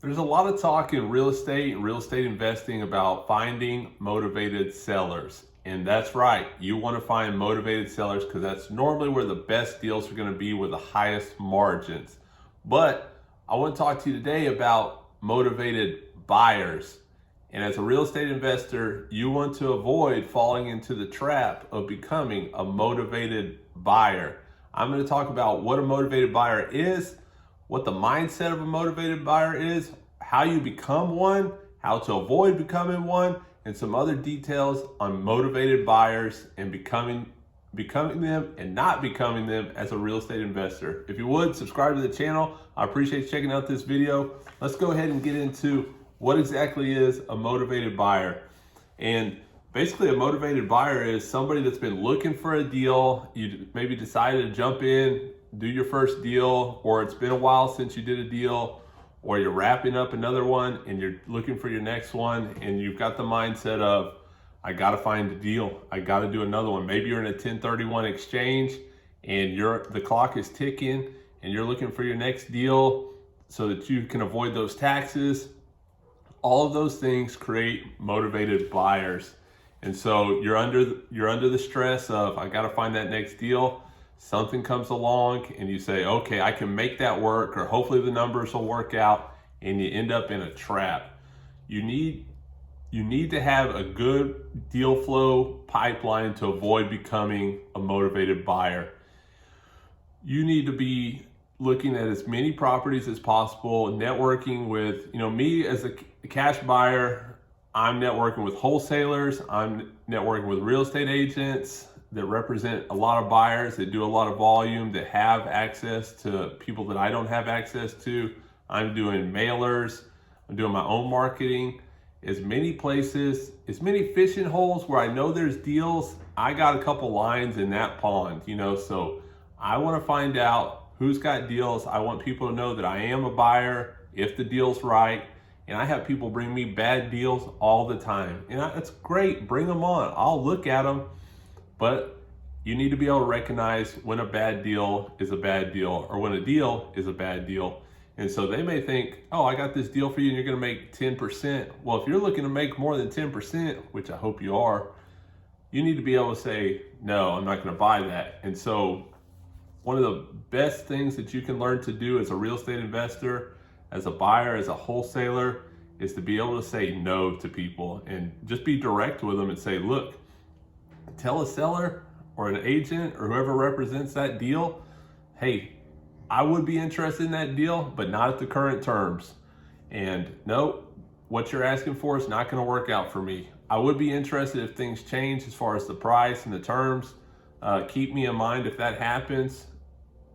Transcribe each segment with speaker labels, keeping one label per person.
Speaker 1: There's a lot of talk in real estate and real estate investing about finding motivated sellers. And that's right. You want to find motivated sellers because that's normally where the best deals are going to be with the highest margins. But I want to talk to you today about motivated buyers. And as a real estate investor, you want to avoid falling into the trap of becoming a motivated buyer. I'm going to talk about what a motivated buyer is, what the mindset of a motivated buyer is, how you become one, how to avoid becoming one, and some other details on motivated buyers and becoming them and not becoming them as a real estate investor. If you would, subscribe to the channel. I appreciate you checking out this video. Let's go ahead and get into what exactly is a motivated buyer. And basically a motivated buyer is somebody that's been looking for a deal. You maybe decided to jump in, do your first deal, or it's been a while since you did a deal, or you're wrapping up another one and you're looking for your next one, and you've got the mindset of, I gotta find a deal, I gotta do another one. Maybe you're in a 1031 exchange and the clock is ticking and you're looking for your next deal so that you can avoid those taxes. All of those things create motivated buyers. And so you're under the stress of, I gotta find that next deal. Something comes along and you say, okay, I can make that work, or hopefully the numbers will work out, and you end up in a trap. You need to have a good deal flow pipeline to avoid becoming a motivated buyer. You need to be looking at as many properties as possible, networking with, me as a cash buyer, I'm networking with wholesalers, I'm networking with real estate agents that represent a lot of buyers, that do a lot of volume, that have access to people that I don't have access to. I'm doing mailers, I'm doing my own marketing. As many places, as many fishing holes where I know there's deals, I got a couple lines in that pond, so I want to find out who's got deals. I want people to know that I am a buyer if the deal's right. And I have people bring me bad deals all the time. And that's great, bring them on. I'll look at them. But you need to be able to recognize when a bad deal is a bad deal, or when a deal is a bad deal. And so they may think, oh, I got this deal for you and you're gonna make 10%. Well, if you're looking to make more than 10%, which I hope you are, you need to be able to say, no, I'm not gonna buy that. And so one of the best things that you can learn to do as a real estate investor, as a buyer, as a wholesaler, is to be able to say no to people and just be direct with them and say, look, tell a seller or an agent or whoever represents that deal, hey, I would be interested in that deal, but not at the current terms. And no, what you're asking for is not going to work out for me. I would be interested if things change as far as the price and the terms. Keep me in mind if that happens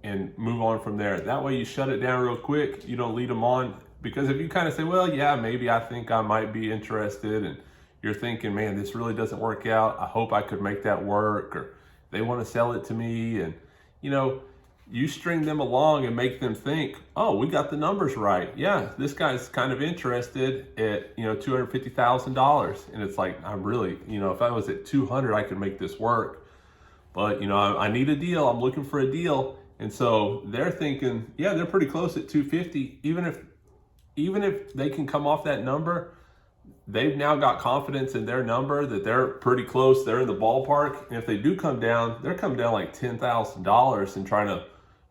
Speaker 1: and move on from there. That way you shut it down real quick. You don't lead them on, because if you kind of say, well, yeah, maybe I think I might be interested, and you're thinking, man, this really doesn't work out, I hope I could make that work, or they want to sell it to me, and you string them along and make them think, oh, we got the numbers right. Yeah, this guy's kind of interested at $250,000, and it's like, I'm really, if I was at 200, I could make this work, but I need a deal. I'm looking for a deal. And so they're thinking, yeah, they're pretty close at 250. Even if they can come off that number, they've now got confidence in their number that they're pretty close, they're in the ballpark. And if they do come down, they're coming down like $10,000 and trying to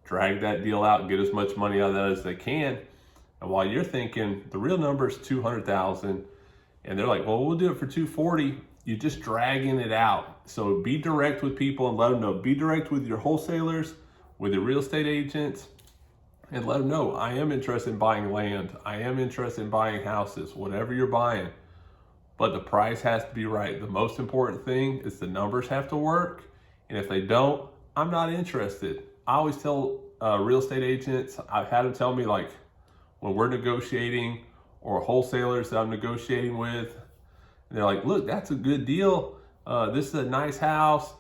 Speaker 1: drag that deal out and get as much money out of that as they can. And while you're thinking the real number is 200,000, and they're like, well, we'll do it for 240, you're just dragging it out. So be direct with people and let them know. Be direct with your wholesalers, with your real estate agents, and let them know, I am interested in buying land. I am interested in buying houses, whatever you're buying. But the price has to be right. The most important thing is the numbers have to work. And if they don't, I'm not interested. I always tell real estate agents, I've had them tell me, like, when we're negotiating, or wholesalers that I'm negotiating with, and they're like, look, that's a good deal. This is a nice house,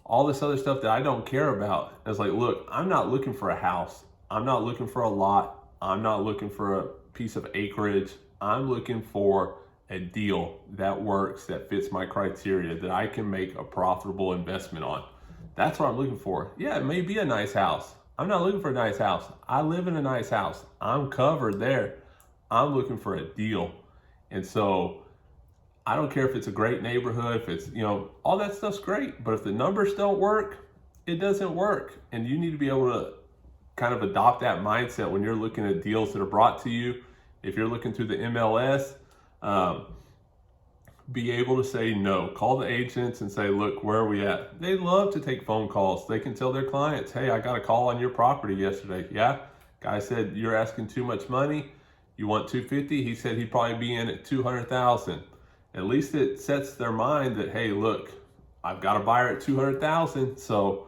Speaker 1: all this other stuff that I don't care about. And it's like, look, I'm not looking for a house. I'm not looking for a lot. I'm not looking for a piece of acreage. I'm looking for a deal that works, that fits my criteria, that I can make a profitable investment on. That's what I'm looking for. Yeah, it may be a nice house. I'm not looking for a nice house. I live in a nice house. I'm covered there. I'm looking for a deal. And so I don't care if it's a great neighborhood, if it's, all that stuff's great. But if the numbers don't work, it doesn't work. And you need to be able to kind of adopt that mindset when you're looking at deals that are brought to you. If you're looking through the MLS, be able to say no. Call the agents and say, look, where are we at? They love to take phone calls. They can tell their clients, hey, I got a call on your property yesterday. Yeah, guy said you're asking too much money. You want 250? He said he'd probably be in at 200,000. At least it sets their mind that, hey, look, I've got a buyer at 200,000. So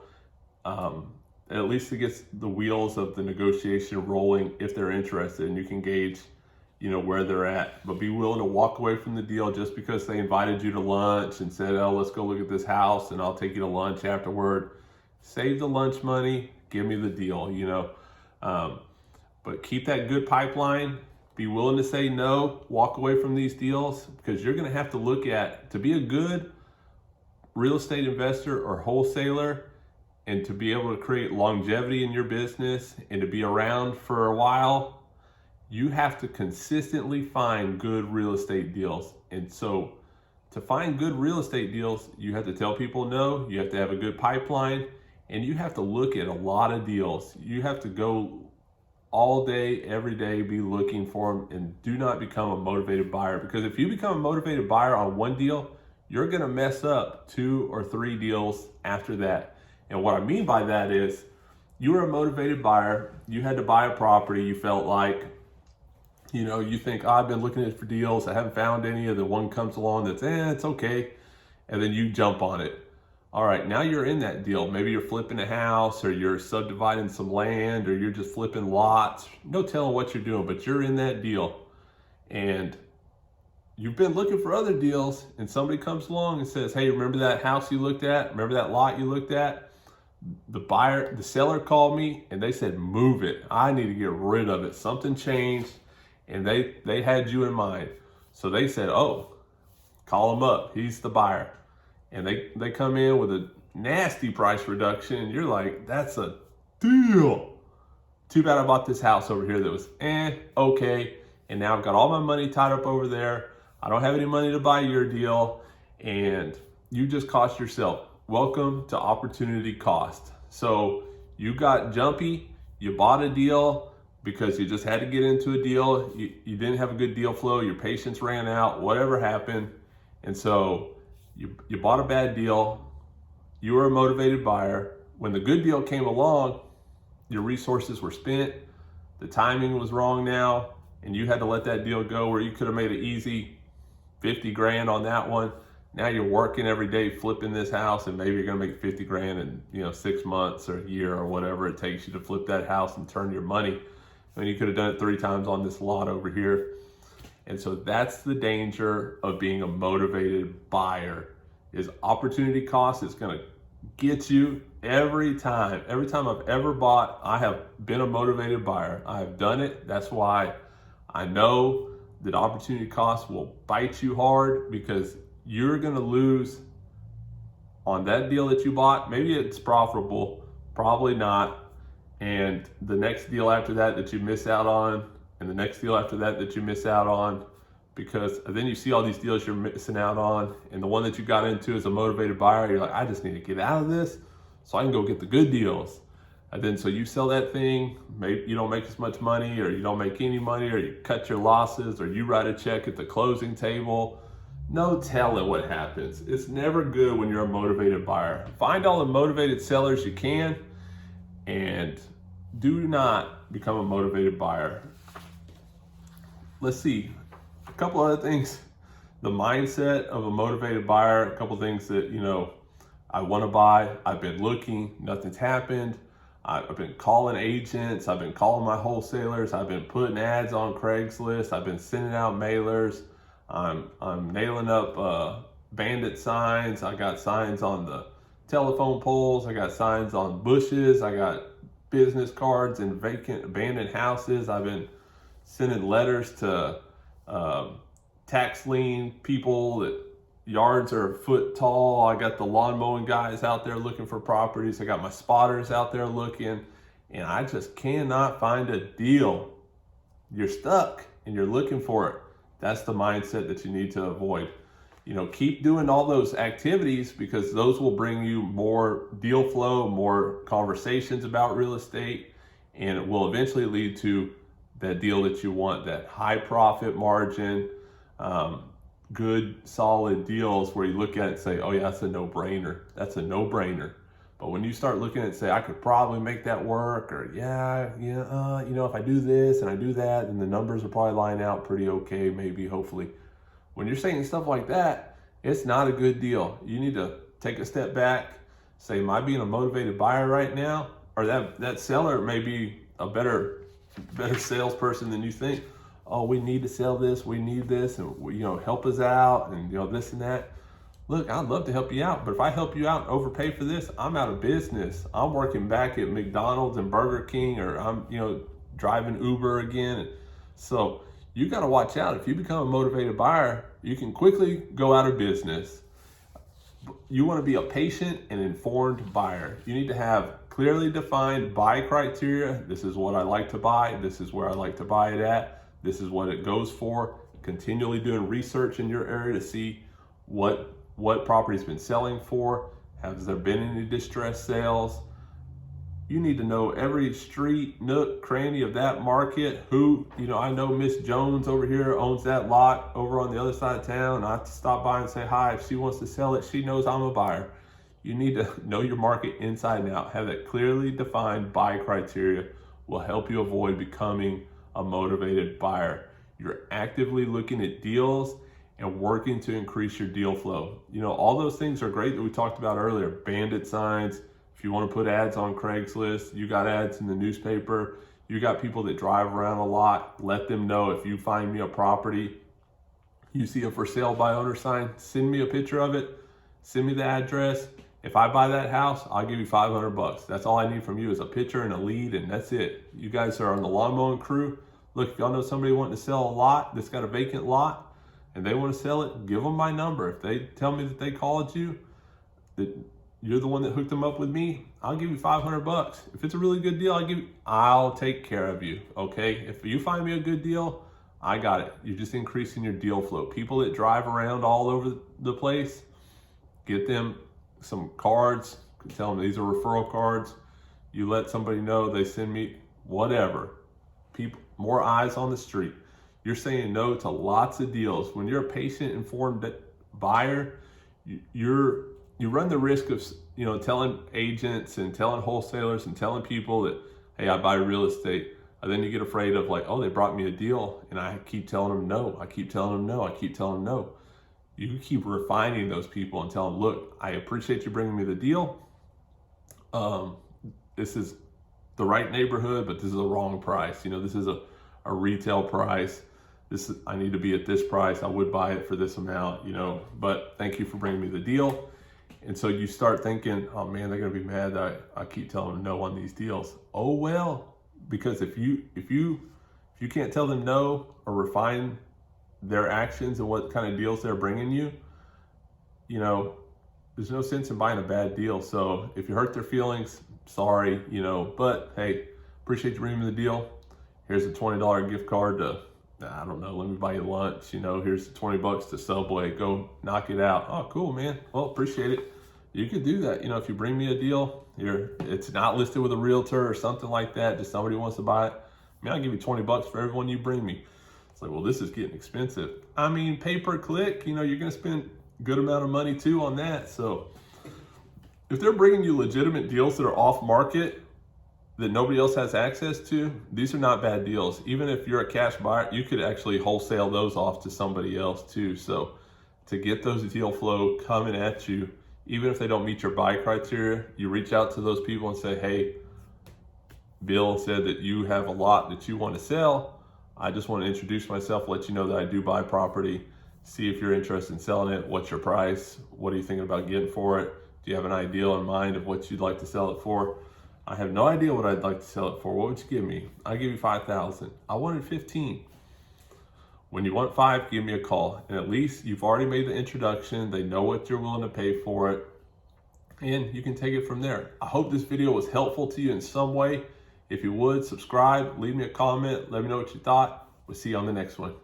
Speaker 1: at least it gets the wheels of the negotiation rolling if they're interested, and you can gauge where they're at. But be willing to walk away from the deal just because they invited you to lunch and said, oh, let's go look at this house and I'll take you to lunch afterward. Save the lunch money, give me the deal, but keep that good pipeline. Be willing to say no, walk away from these deals, because you're going to have to look at, to be a good real estate investor or wholesaler, and to be able to create longevity in your business and to be around for a while, you have to consistently find good real estate deals. And so to find good real estate deals, you have to tell people no, you have to have a good pipeline, and you have to look at a lot of deals. You have to go all day, every day, be looking for them, and do not become a motivated buyer. Because if you become a motivated buyer on one deal, you're gonna mess up 2 or 3 deals after that. And what I mean by that is, you were a motivated buyer, you had to buy a property, you felt like, you think, I've been looking at for deals, I haven't found any, and then one comes along that's, it's okay, and then you jump on it. All right, now you're in that deal. Maybe you're flipping a house, or you're subdividing some land, or you're just flipping lots. No telling what you're doing, but you're in that deal. And you've been looking for other deals, and somebody comes along and says, hey, remember that house you looked at? Remember that lot you looked at? The seller called me and they said, move it. I need to get rid of it. Something changed, and they had you in mind. So they said, oh, call him up. He's the buyer. And they come in with a nasty price reduction, and you're like, that's a deal. Too bad I bought this house over here that was okay. And now I've got all my money tied up over there. I don't have any money to buy your deal, and you just cost yourself. Welcome to opportunity cost. So you got jumpy, you bought a deal because you just had to get into a deal. You didn't have a good deal flow, your patience ran out, whatever happened. And so you bought a bad deal. You were a motivated buyer. When the good deal came along, your resources were spent, the timing was wrong now, and you had to let that deal go where you could have made an easy 50 grand on that one. Now you're working every day flipping this house, and maybe you're gonna make 50 grand in 6 months or a year or whatever it takes you to flip that house and turn your money. I mean, you could have done it 3 times on this lot over here. And so that's the danger of being a motivated buyer, is opportunity cost is gonna get you every time. Every time I've ever bought, I have been a motivated buyer. I have done it. That's why I know that opportunity cost will bite you hard, because you're gonna lose on that deal that you bought. Maybe it's profitable, probably not. And the next deal after that you miss out on, and the next deal after that you miss out on, because then you see all these deals you're missing out on, and the one that you got into as a motivated buyer, you're like, I just need to get out of this so I can go get the good deals. And then so you sell that thing, maybe you don't make as much money, or you don't make any money, or you cut your losses, or you write a check at the closing table. No telling what happens. It's never good when you're a motivated buyer. Find all the motivated sellers you can, and do not become a motivated buyer. Let's see, a couple other things. The mindset of a motivated buyer, a couple things that, I want to buy, I've been looking, nothing's happened. I've been calling agents, I've been calling my wholesalers, I've been putting ads on Craigslist, I've been sending out mailers, I'm nailing up bandit signs, I got signs on the telephone poles, I got signs on bushes, I got business cards in vacant abandoned houses, I've been sending letters to tax lien people that yards are a foot tall. I got the lawn mowing guys out there looking for properties. I got my spotters out there looking, and I just cannot find a deal. You're stuck. and you're looking for it, that's the mindset that you need to avoid. You know, keep doing all those activities because those will bring you more deal flow, more conversations about real estate, and it will eventually lead to that deal that you want, that high profit margin, good solid deals where you look at it and say, oh yeah, that's a no-brainer. That's a no-brainer. But when you start looking at it and say, I could probably make that work, or you know, if I do this and I do that, then the numbers will probably line out pretty okay, maybe, hopefully. When you're saying stuff like that, it's not a good deal. You need to take a step back, say, am I being a motivated buyer right now? Or that seller may be a better salesperson than you think. Oh, we need to sell this, we need this, and you know, help us out, and you know, this and that. Look, I'd love to help you out, but if I help you out and overpay for this, I'm out of business. I'm working back at McDonald's and Burger King, or I'm, you know, driving Uber again. So you got to watch out. If you become a motivated buyer, you can quickly go out of business. You want to be a patient and informed buyer. You need to have clearly defined buy criteria. This is what I like to buy. This is where I like to buy it at. This is what it goes for. Continually doing research in your area to see what property's been selling for. Has there been any distressed sales? You need to know every street, nook, cranny of that market. Who, you know, I know Miss Jones over here owns that lot over on the other side of town. I have to stop by and say hi. If she wants to sell it, she knows I'm a buyer. You need to know your market inside and out. Have that clearly defined buy criteria will help you avoid becoming a motivated buyer. You're actively looking at deals and working to increase your deal flow. You know, all those things are great that we talked about earlier. Bandit signs. If you want to put ads on Craigslist, you got ads in the newspaper. You got people that drive around a lot. Let them know if you find me a property, you see a for sale by owner sign, send me a picture of it, send me the address. If I buy that house, I'll give you $500. That's all I need from you is a picture and a lead, and that's it. You guys are on the lawn mowing crew. Look, if y'all know somebody wanting to sell a lot that's got a vacant lot and they want to sell it, give them my number. If they tell me that they called you, that you're the one that hooked them up with me, I'll give you $500. If it's a really good deal, I'll take care of you, okay? If you find me a good deal, I got it. You're just increasing your deal flow. People that drive around all over the place, get them some cards, tell them these are referral cards. You let somebody know, they send me whatever. People, more eyes on the street. You're saying no to lots of deals. When you're a patient, informed buyer, you run the risk of, you know, telling agents and telling wholesalers and telling people that, hey, I buy real estate. And then you get afraid of like, oh, they brought me a deal and I keep telling them no. I keep telling them no. I keep telling them no. You keep refining those people and tell them, look, I appreciate you bringing me the deal. This is the right neighborhood, but this is the wrong price. You know, this is a retail price. I need to be at this price. I would buy it for this amount, you know, but thank you for bringing me the deal. And so you start thinking, oh man, they're going to be mad that I keep telling them no on these deals. Oh, well, because if you can't tell them no or refine their actions and what kind of deals they're bringing you, you know, there's no sense in buying a bad deal. So if you hurt their feelings, sorry, you know, but hey, appreciate you bringing me the deal. Here's a $20 gift card to, I don't know, let me buy you lunch. You know, here's the $20 to Subway, go knock it out. Oh, cool, man. Well, appreciate it. You could do that. You know, if you bring me a deal, it's not listed with a realtor or something like that, just somebody wants to buy it. I mean, I'll give you $20 for everyone you bring me. It's like, well, this is getting expensive. I mean, pay per click, you know, you're going to spend a good amount of money too on that. So if they're bringing you legitimate deals that are off market that nobody else has access to, these are not bad deals. Even if you're a cash buyer, you could actually wholesale those off to somebody else too. So to get those deal flow coming at you, even if they don't meet your buy criteria, you reach out to those people and say, hey, Bill said that you have a lot that you want to sell. I just want to introduce myself, let you know that I do buy property, see if you're interested in selling it. What's your price? What are you thinking about getting for it? Do you have an idea in mind of what you'd like to sell it for? I have no idea what I'd like to sell it for. What would you give me? I'll give you $5,000. I wanted 15. When you want 5, give me a call. And at least you've already made the introduction. They know what you're willing to pay for it. And you can take it from there. I hope this video was helpful to you in some way. If you would, subscribe, leave me a comment, let me know what you thought. We'll see you on the next one.